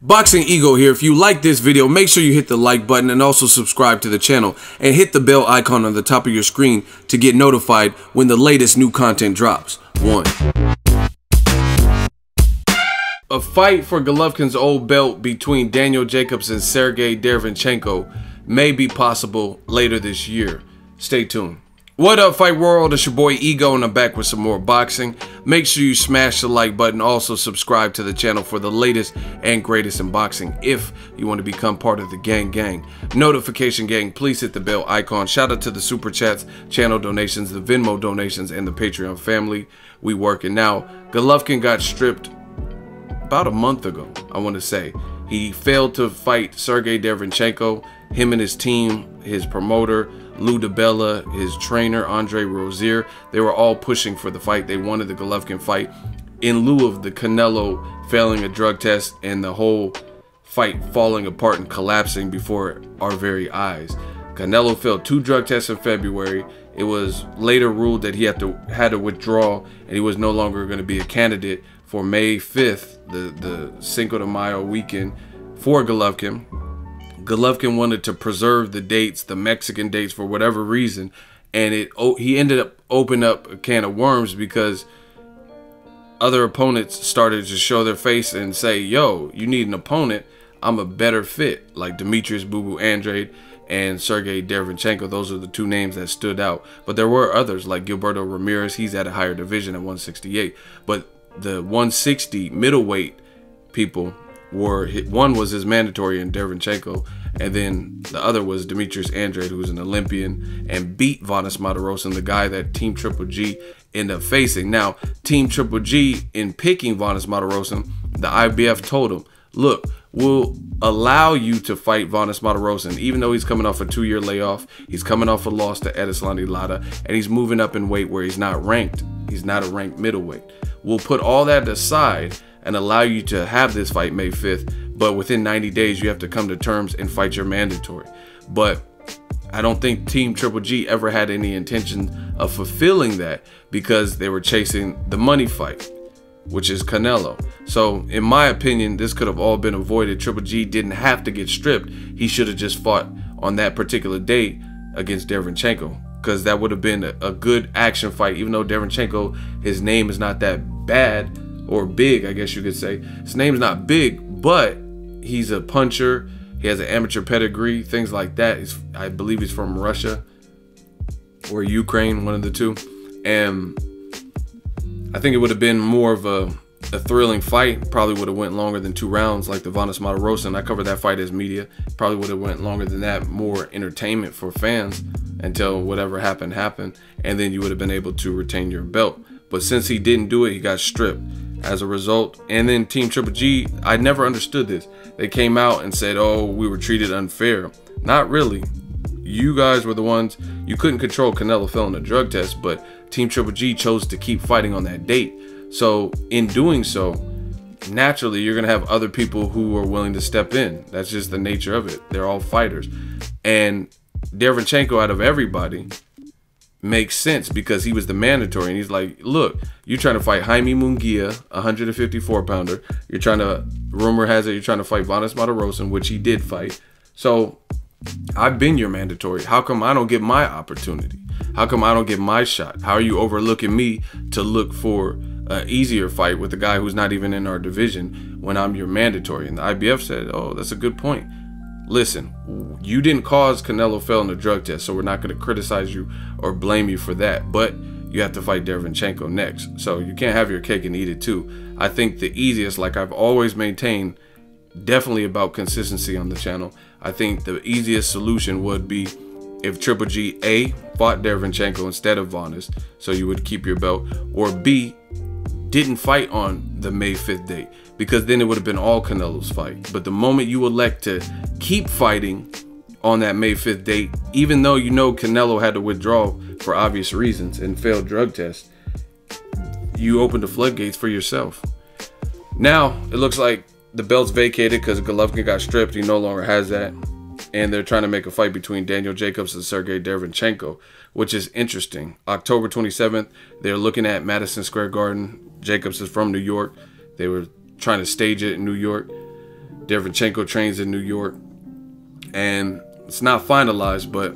Boxing Ego here. If you like this video, make sure you hit the like button and also subscribe to the channel and hit the bell icon on the top of your screen to get notified when the latest new content drops. 1. A fight for Golovkin's old belt between Daniel Jacobs and Sergiy Derevyanchenko may be possible later this year. Stay tuned. What up, Fight World? It's your boy Ego, and I'm back with some more boxing. Make sure you smash the like button. Also subscribe to the channel for the latest and greatest in boxing if you want to become part of the gang. Notification gang, please hit the bell icon. Shout out to the super chats, channel donations, the Venmo donations, and the Patreon family. We working now. Golovkin got stripped about a month ago, I want to say. He failed to fight Sergiy Derevyanchenko. Him and his team, his promoter, Lou DiBella, his trainer, Andre Rozier, they were all pushing for the fight. They wanted the Golovkin fight in lieu of the Canelo failing a drug test and the whole fight falling apart and collapsing before our very eyes. Canelo failed 2 drug tests in February. It was later ruled that he had to withdraw, and he was no longer going to be a candidate for May 5th, the Cinco de Mayo weekend for Golovkin. Golovkin wanted to preserve the dates, the Mexican dates, for whatever reason, and he ended up opening up a can of worms because other opponents started to show their face and say, yo, you need an opponent, I'm a better fit, like Demetrius Boo Boo Andrade and Sergiy Derevyanchenko. Those are the 2 names that stood out, but there were others like Gilberto Ramirez. He's at a higher division at 168, but the 160 middleweight people were, one was his mandatory in Derevyanchenko, and then the other was Demetrius Andrade, who's an Olympian and beat Vanes Martirosyan, the guy that Team Triple G ended up facing. Now, Team Triple G, in picking Vanes Martirosyan, the IBF told him, look, we'll allow you to fight Vanes Martirosyan, even though he's coming off a 2-year layoff. He's coming off a loss to Erislandy Lara, and he's moving up in weight where he's not ranked. He's not a ranked middleweight. We'll put all that aside and allow you to have this fight May 5th, but within 90 days you have to come to terms and fight your mandatory. But I don't think Team Triple G ever had any intention of fulfilling that because they were chasing the money fight, which is Canelo. So in my opinion, this could have all been avoided. Triple G didn't have to get stripped. He should have just fought on that particular date against Derevyanchenko, because that would have been a good action fight. Even though Derevyanchenko, his name is not that bad or big, I guess you could say. His name's not big, but he's a puncher. He has an amateur pedigree, things like that. I believe he's from Russia or Ukraine, one of the 2. And I think it would have been more of a thrilling fight. Probably would have went longer than 2 rounds like the Vanes Martirosyan. I covered that fight as media. Probably would have went longer than that, more entertainment for fans until whatever happened. And then you would have been able to retain your belt. But since he didn't do it, he got stripped as a result. And then Team Triple G, I never understood this. They came out and said, oh, we were treated unfair. Not really. You guys were the ones, you couldn't control Canelo failing a drug test, but Team Triple G chose to keep fighting on that date. So in doing so, naturally, you're going to have other people who are willing to step in. That's just the nature of it. They're all fighters. And Derevyanchenko, out of everybody, makes sense because he was the mandatory, and he's like, look, you're trying to fight Jaime Munguia, 154-pounder. You're trying to, rumor has it, you're trying to fight Vanes Martirosyan, which he did fight. So I've been your mandatory. How come I don't get my opportunity? How come I don't get my shot? How are you overlooking me to look for an easier fight with a guy who's not even in our division when I'm your mandatory? And the IBF said, oh, that's a good point. Listen, you didn't cause Canelo failing a drug test, so we're not going to criticize you or blame you for that. But you have to fight Derevyanchenko next. So you can't have your cake and eat it too. I think the easiest, like I've always maintained, definitely about consistency on the channel, I think the easiest solution would be if Triple G, A, fought Derevyanchenko instead of Vanes, so you would keep your belt, or B, didn't fight on the May 5th date, because then it would have been all Canelo's fight. But the moment you elect to keep fighting on that May 5th date, even though you know Canelo had to withdraw for obvious reasons and failed drug tests, you open the floodgates for yourself. Now, it looks like the belt's vacated because Golovkin got stripped. He no longer has that. And they're trying to make a fight between Daniel Jacobs and Sergiy Derevyanchenko, which is interesting. October 27th, they're looking at Madison Square Garden. Jacobs is from New York. They were trying to stage it in New York. Derevyanchenko trains in New York, and it's not finalized, but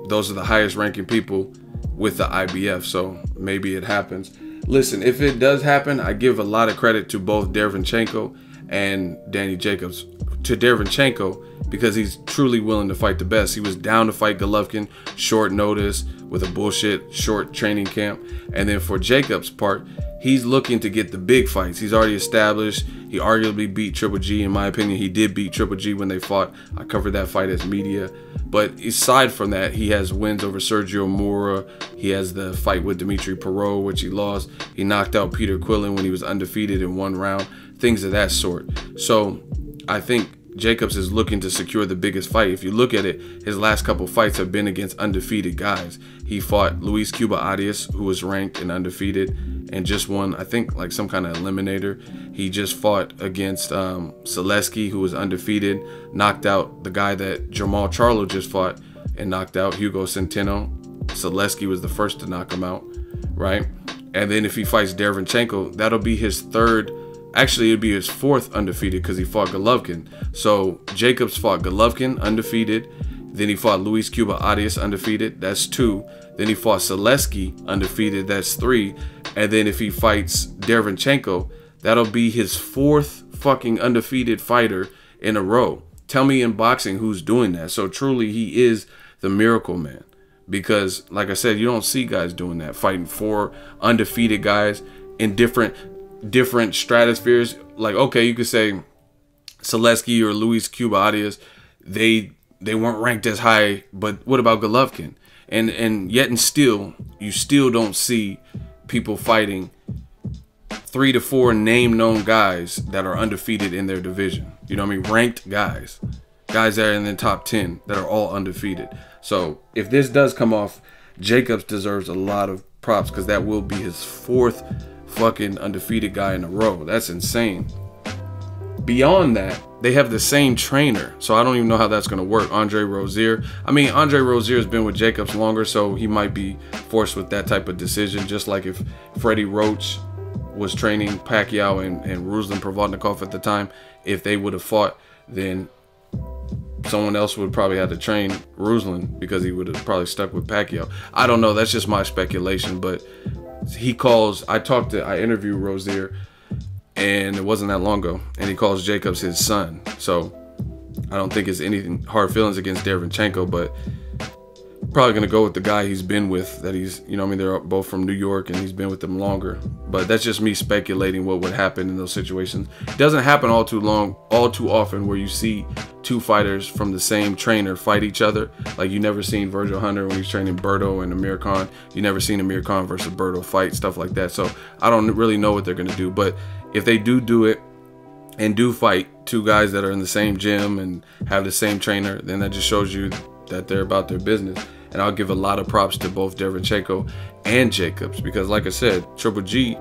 those are the highest ranking people with the IBF, so maybe it happens. Listen, if it does happen, I give a lot of credit to both Derevyanchenko and Danny Jacobs. To Derevyanchenko, because he's truly willing to fight the best. He was down to fight Golovkin, short notice, with a bullshit short training camp. And then for Jacobs' part, he's looking to get the big fights. He's already established. He arguably beat Triple G. In my opinion, he did beat Triple G when they fought. I covered that fight as media. But aside from that, he has wins over Sergio Mora. He has the fight with Dimitri Perot, which he lost. He knocked out Peter Quillen when he was undefeated in 1 round. Things of that sort. So I think Jacobs is looking to secure the biggest fight. If you look at it, his last couple fights have been against undefeated guys. He fought Luis Cuba Arias, who was ranked and undefeated, and just won, I think, like some kind of eliminator. He just fought against Selesky, who was undefeated, knocked out the guy that Jamal Charlo just fought and knocked out, Hugo Centeno. Selesky was the first to knock him out, right? And then if he fights Derevyanchenko, that'll be his third. Actually, it'd be his 4th undefeated because he fought Golovkin. So Jacobs fought Golovkin, undefeated. Then he fought Luis Cuba Arias, undefeated. That's 2. Then he fought Selesky, undefeated. That's 3. And then if he fights Derevyanchenko, that'll be his 4th fucking undefeated fighter in a row. Tell me in boxing who's doing that. So truly, he is the miracle man. Because, like I said, you don't see guys doing that, fighting 4 undefeated guys in different stratospheres. Like, okay, you could say Selesky or Luis Cuba Arias, they weren't ranked as high, but what about Golovkin? And yet and still, you still don't see people fighting 3 to 4 name-known guys that are undefeated in their division. You know what I mean? Ranked guys that are in the top 10 that are all undefeated. So if this does come off, Jacobs deserves a lot of props because that will be his 4th fucking undefeated guy in a row. That's insane. Beyond that, they have the same trainer, so I don't even know how that's going to work. Andre Rozier. I mean, Andre Rozier has been with Jacobs longer, so he might be forced with that type of decision, just like if Freddie Roach was training Pacquiao and Ruslan Provodnikov at the time. If they would have fought, then someone else would probably have to train Ruslan because he would have probably stuck with Pacquiao. I don't know. That's just my speculation, but he calls, I interviewed Rozier, and it wasn't that long ago, and he calls Jacobs his son. So I don't think it's anything hard feelings against Derevyanchenko, but probably going to go with the guy he's been with, that he's, you know what I mean, they're both from New York and he's been with them longer. But that's just me speculating what would happen in those situations. It doesn't happen all too often where you see 2 fighters from the same trainer fight each other. Like, you never seen Virgil Hunter when he's training Berto and Amir Khan. You never seen Amir Khan versus Berto fight, stuff like that. So I don't really know what they're going to do. But if they do it and do fight 2 guys that are in the same gym and have the same trainer, then that just shows you that they're about their business. And I'll give a lot of props to both Derevyanchenko and Jacobs because, like I said, Triple G,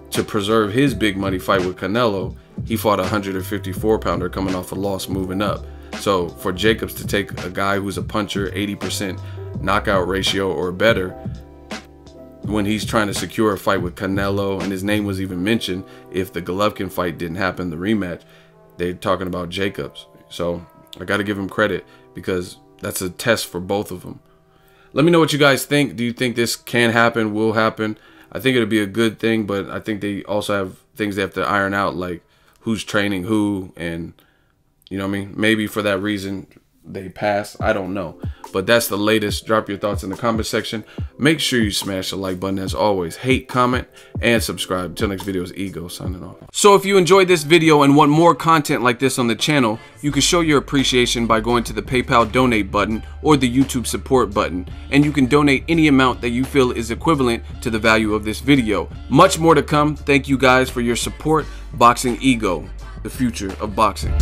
to preserve his big money fight with Canelo, he fought a 154-pounder coming off a loss moving up. So for Jacobs to take a guy who's a puncher, 80% knockout ratio or better, when he's trying to secure a fight with Canelo, and his name was even mentioned, if the Golovkin fight didn't happen, the rematch, they're talking about Jacobs. So I got to give him credit because that's a test for both of them. Let me know what you guys think. Do you think this can happen, will happen? I think it'll be a good thing, but I think they also have things they have to iron out, like who's training who, and you know what I mean? Maybe for that reason they pass. I don't know. But that's the latest. Drop your thoughts in the comment section. Make sure you smash the like button as always. Hate, comment, and subscribe. Until next video, is Ego signing off. So if you enjoyed this video and want more content like this on the channel, you can show your appreciation by going to the PayPal donate button or the YouTube support button. And you can donate any amount that you feel is equivalent to the value of this video. Much more to come. Thank you guys for your support. Boxing Ego, the future of boxing.